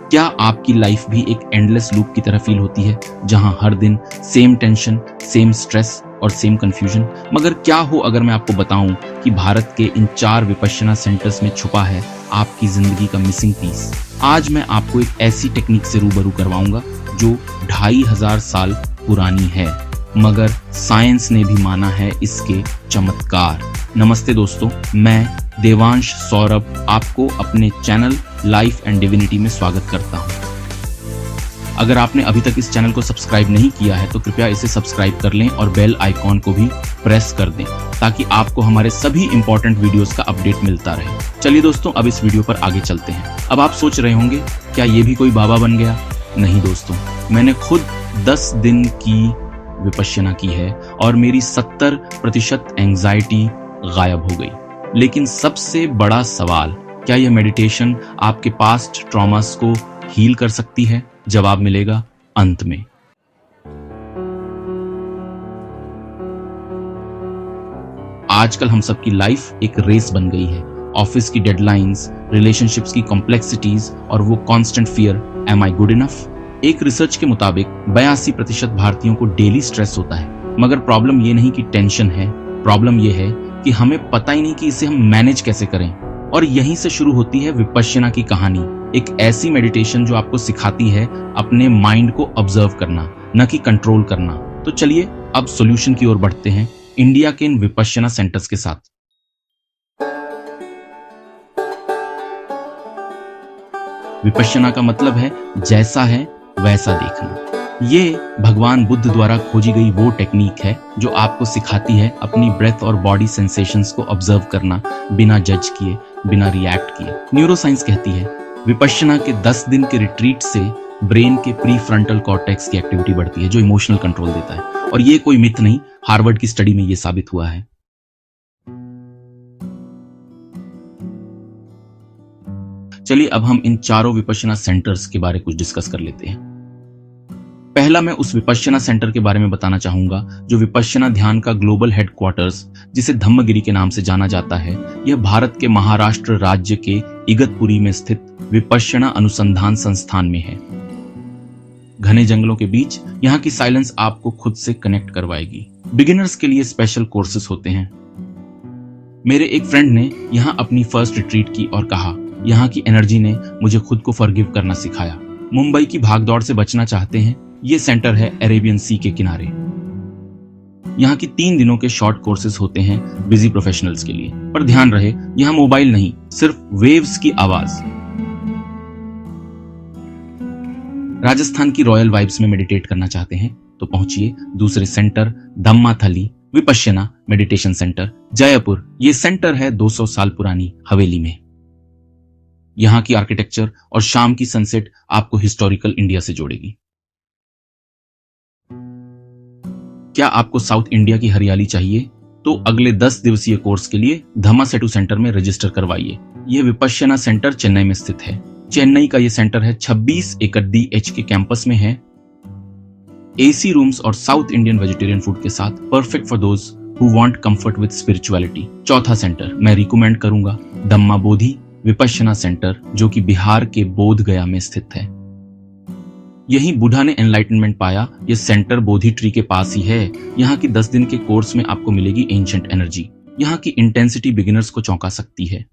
क्या आपकी लाइफ भी एक एंडलेस लूप की तरह फील होती है, जहां हर दिन सेम टेंशन, सेम स्ट्रेस और सेम कंफ्यूजन? मगर क्या हो अगर मैं आपको बताऊं कि भारत के इन 4 विपश्यना सेंटर्स में छुपा है आपकी जिंदगी का मिसिंग पीस। आज मैं आपको एक ऐसी टेक्निक से रूबरू करवाऊंगा जो 2500 साल पुरानी है, मगर साइंस ने भी माना है इसके चमत्कार। नमस्ते दोस्तों, मैं देवांश सौरभ आपको अपने चैनल लाइफ एंड डिविनिटी में स्वागत करता हूं। अगर आपने अभी तक इस चैनल को सब्सक्राइब नहीं किया है तो कृपया इसे सब्सक्राइब कर लें और बेल आइकॉन को भी प्रेस कर दें ताकि आपको हमारे सभी इंपॉर्टेंट वीडियोस का अपडेट मिलता रहे। चलिए दोस्तों, अब इस वीडियो पर आगे चलते हैं। अब आप सोच रहे होंगे, क्या ये भी कोई बाबा बन गया? नहीं दोस्तों, मैंने खुद 10 दिन की विपश्यना की है और मेरी 70% एंजाइटी गायब हो गई। लेकिन सबसे बड़ा सवाल, क्या यह मेडिटेशन आपके पास्ट ट्रॉमास को हील कर सकती है? जवाब मिलेगा अंत में। आजकल हम सबकी लाइफ एक रेस बन गई है। ऑफिस की डेडलाइंस, रिलेशनशिप्स की कॉम्प्लेक्सिटीज और वो कांस्टेंट फियर, एम आई गुड इनफ? एक रिसर्च के मुताबिक 82% भारतीयों को डेली स्ट्रेस होता है। मगर प्रॉब्लम ये नहीं कि टेंशन है, प्रॉब्लम ये है कि हमें पता ही नहीं कि इसे हम मैनेज कैसे करें। और यहीं से शुरू होती है विपश्यना की कहानी, एक ऐसी मेडिटेशन जो आपको सिखाती है अपने माइंड को ऑब्जर्व करना, न कि कंट्रोल करना। तो चलिए अब सॉल्यूशन की ओर बढ़ते हैं इंडिया के इन विपश्यना सेंटर्स के साथ। विपश्यना का मतलब है जैसा है वैसा देखना। ये भगवान बुद्ध द्वारा खोजी गई वो टेक्निक है जो आपको सिखाती है अपनी ब्रेथ और बॉडी सेंसेशंस को ऑब्जर्व करना, बिना जज किए, बिना रिएक्ट किए। न्यूरोसाइंस कहती है विपश्यना के 10 दिन के रिट्रीट से ब्रेन के प्री फ्रंटल कॉर्टेक्स की एक्टिविटी बढ़ती है, जो इमोशनल कंट्रोल देता है। और ये कोई मिथ नहीं, हार्वर्ड की स्टडी में ये साबित हुआ है। चलिए अब हम इन चारों विपश्यना सेंटर्स के बारे में कुछ डिस्कस कर लेते हैं। पहला मैं उस विपश्यना सेंटर के बारे में बताना चाहूंगा जो विपश्यना ध्यान का ग्लोबल हेडक्वार्टर्स, जिसे धम्मगिरी के नाम से जाना जाता है, यह भारत के महाराष्ट्र राज्य के इगतपुरी में स्थित विपश्यना अनुसंधान संस्थान में है। घने जंगलों के बीच यहाँ की साइलेंस आपको खुद से कनेक्ट करवाएगी। बिगिनर्स के लिए स्पेशल कोर्सेज होते हैं। मेरे एक फ्रेंड ने यहाँ अपनी फर्स्ट रिट्रीट की और कहा, यहाँ की एनर्जी ने मुझे खुद को फॉरगिव करना सिखाया। मुंबई की भागदौड़ से बचना चाहते हैं? ये सेंटर है अरेबियन सी के किनारे। यहाँ की 3 दिनों के शॉर्ट कोर्सेज होते हैं बिजी प्रोफेशनल्स के लिए। पर ध्यान रहे, यहाँ मोबाइल नहीं, सिर्फ वेव्स की आवाज। राजस्थान की रॉयल वाइब्स में मेडिटेट करना चाहते हैं तो पहुंचिए दूसरे centre Dhammathali Vipassana meditation centre, Jaipur. ये सेंटर है 200 साल पुरानी हवेली में। यहाँ की आर्किटेक्चर और शाम की सनसेट आपको हिस्टोरिकल इंडिया से जोड़ेगी। क्या आपको साउथ इंडिया की हरियाली चाहिए? तो अगले 10 दिवसीय कोर्स के लिए धम्मासेटू सेंटर में रजिस्टर करवाइए। यह विपश्यना सेंटर चेन्नई में स्थित है। चेन्नई का यह सेंटर है 26 एकड़ DH के कैंपस में है। AC रूम्स और साउथ इंडियन वेजिटेरियन फूड के साथ, perfect for those who want comfort with spirituality. चौथा सेंटर मैं रिकमेंड करूंगा धम्मा बोधि विपश्यना सेंटर, जो कि बिहार के बोध गया में स्थित है। यही बुद्धा ने एनलाइटनमेंट पाया। यह सेंटर बोधि ट्री के पास ही है। यहाँ की 10 दिन के कोर्स में आपको मिलेगी एंशिएंट एनर्जी। यहाँ की इंटेंसिटी बिगिनर्स को चौंका सकती है।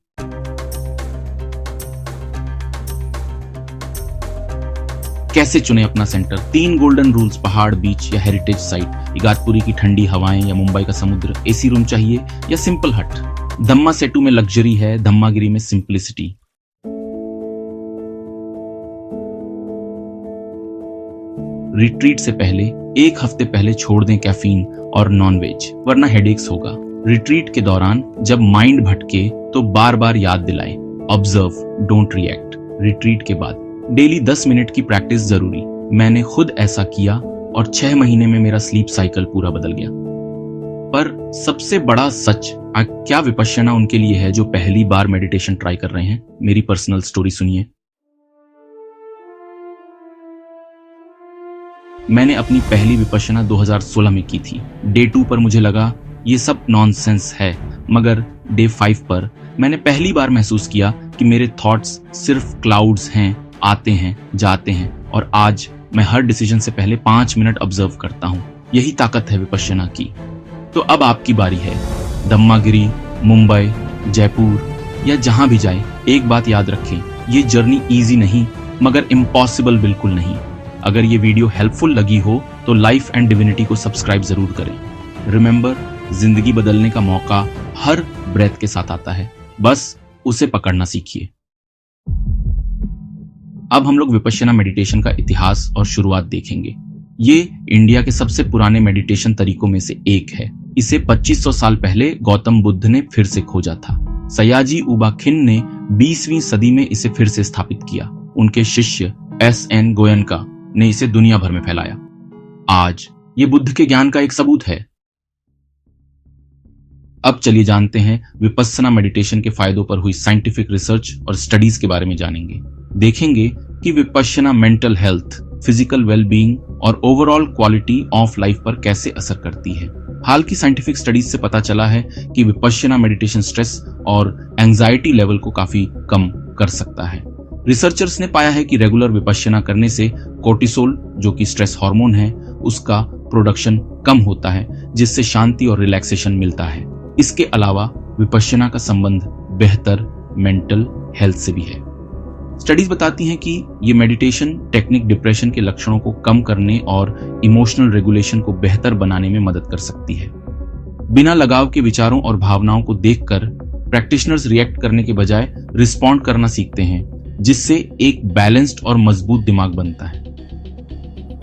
कैसे चुने अपना सेंटर? 3 गोल्डन रूल्स, पहाड़, बीच या हेरिटेज साइट, इगतपुरी की ठंडी हवाएं या मुंबई का समुद्र, AC रूम चाहिए या सिंपल हट? धम्मासेटू में लग्जरी है, धम्मागिरी में सिंप्लिसिटी। रिट्रीट से पहले 1 हफ्ते पहले छोड़ दें कैफीन और नॉनवेज, वरना हेडेक्स होगा। रिट्रीट के दौरान जब माइंड भटके तो बार बार याद दिलाएं, ऑब्जर्व, डोंट रिएक्ट। रिट्रीट के बाद डेली 10 मिनट की प्रैक्टिस जरूरी। मैंने खुद ऐसा किया और 6 महीने में मेरा स्लीप साइकिल पूरा बदल गया। पर सबसे बड़ा सच, क्या विपश्यना उनके लिए है जो पहली बार मेडिटेशन ट्राई कर रहे हैं? मेरी पर्सनल स्टोरी सुनिए। मैंने अपनी पहली विपश्यना 2016 में की थी। डे 2 पर मुझे लगा ये सब नॉनसेंस है, मगर डे 5 पर मैंने पहली बार महसूस किया कि मेरे थॉट्स सिर्फ क्लाउड्स हैं आते हैं, जाते हैं, और आज मैं हर डिसीजन से पहले 5 मिनट ऑब्जर्व करता हूँ। यही ताकत है विपश्यना की। तो अब आपकी बारी है। दम्मागिरी, मुंबई, जयपुर या जहां भी जाए, एक बात याद रखें, ये जर्नी इजी नहीं मगर इम्पॉसिबल बिल्कुल नहीं। अगर ये वीडियो हेल्पफुल लगी हो तो लाइफ एंड डिविनिटी को सब्सक्राइब जरूर करें। रिमेंबर, जिंदगी बदलने का मौका हर ब्रेथ के साथ आता है, बस उसे पकड़ना सीखिए। अब हम लोग विपश्यना मेडिटेशन का इतिहास और शुरुआत देखेंगे। ये इंडिया के सबसे पुराने मेडिटेशन तरीकों में से एक है। इसे 2500 साल पहले गौतम बुद्ध ने फिर से खोजा था। सयाजी उबा खिन ने 20वीं सदी में इसे फिर से स्थापित किया। उनके शिष्य S.N. गोयनका ने इसे दुनिया भर में फैलाया। आज ये बुद्ध के ज्ञान का एक सबूत है। अब चलिए जानते हैं विपश्यना मेडिटेशन के फायदों पर हुई साइंटिफिक रिसर्च और स्टडीज के बारे में जानेंगे। देखेंगे कि Vipassana mental health, physical wellbeing और ओवरऑल क्वालिटी ऑफ लाइफ पर कैसे असर करती है। हाल की साइंटिफिक स्टडीज से पता चला है कि विपश्यना मेडिटेशन स्ट्रेस और एंजाइटी लेवल को काफी कम कर सकता है। रिसर्चर्स ने पाया है कि रेगुलर विपश्यना करने से कोर्टिसोल, जो कि स्ट्रेस हार्मोन है, उसका प्रोडक्शन कम होता है, जिससे शांति और रिलैक्सेशन मिलता है। इसके अलावा विपश्यना का संबंध बेहतर मेंटल हेल्थ से भी है। स्टडीज बताती हैं कि ये मेडिटेशन टेक्निक डिप्रेशन के लक्षणों को कम करने और इमोशनल रेगुलेशन को बेहतर बनाने में मदद कर सकती है। बिना लगाव के विचारों और भावनाओं को देखकर प्रैक्टिशनर्स रिएक्ट करने के बजाय रिस्पॉन्ड करना सीखते हैं, जिससे एक बैलेंस्ड और मजबूत दिमाग बनता है।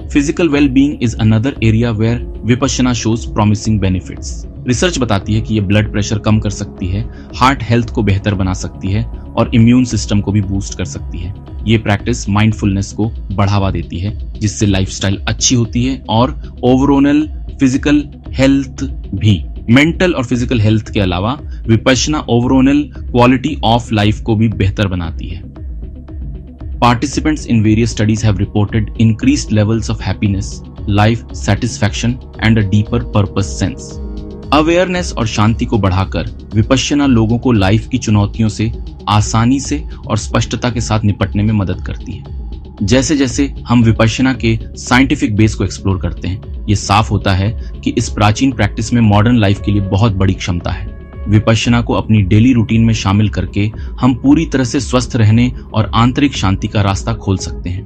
Physical wellbeing is another area where Vipassana shows promising benefits. Research बताती है कि यह ब्लड प्रेशर कम कर सकती है, हार्ट हेल्थ को बेहतर बना सकती है और इम्यून सिस्टम को भी बूस्ट कर सकती है। ये प्रैक्टिस माइंडफुलनेस को बढ़ावा देती है, जिससे लाइफस्टाइल अच्छी होती है और ओवरऑल फिजिकल हेल्थ भी। मेंटल और फिजिकल हेल्थ के अलावा Vipassana overall quality of life को भी बेहतर बनाती है। Participants in various studies have reported increased levels of happiness, life satisfaction and a deeper purpose sense. Awareness और शांति को बढ़ाकर विपश्यना लोगों को लाइफ की चुनौतियों से आसानी से और स्पष्टता के साथ निपटने में मदद करती है। जैसे जैसे हम विपश्यना के साइंटिफिक बेस को एक्सप्लोर करते हैं, ये साफ होता है कि इस प्राचीन प्रैक्टिस में मॉडर्न लाइफ के लिए बहुत बड़ी क्षमता है। विपश्यना को अपनी डेली रूटीन में शामिल करके हम पूरी तरह से स्वस्थ रहने और आंतरिक शांति का रास्ता खोल सकते हैं।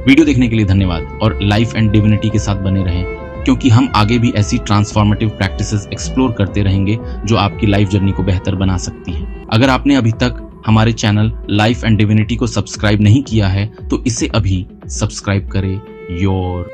वीडियो देखने के लिए धन्यवाद और लाइफ एंड डिविनिटी के साथ बने रहें, क्योंकि हम आगे भी ऐसी ट्रांसफॉर्मेटिव प्रैक्टिसेस एक्सप्लोर करते रहेंगे जो आपकी लाइफ जर्नी को बेहतर बना सकती है। अगर आपने अभी तक हमारे चैनल लाइफ एंड डिविनिटी को सब्सक्राइब नहीं किया है तो इसे अभी सब्सक्राइब करें। योर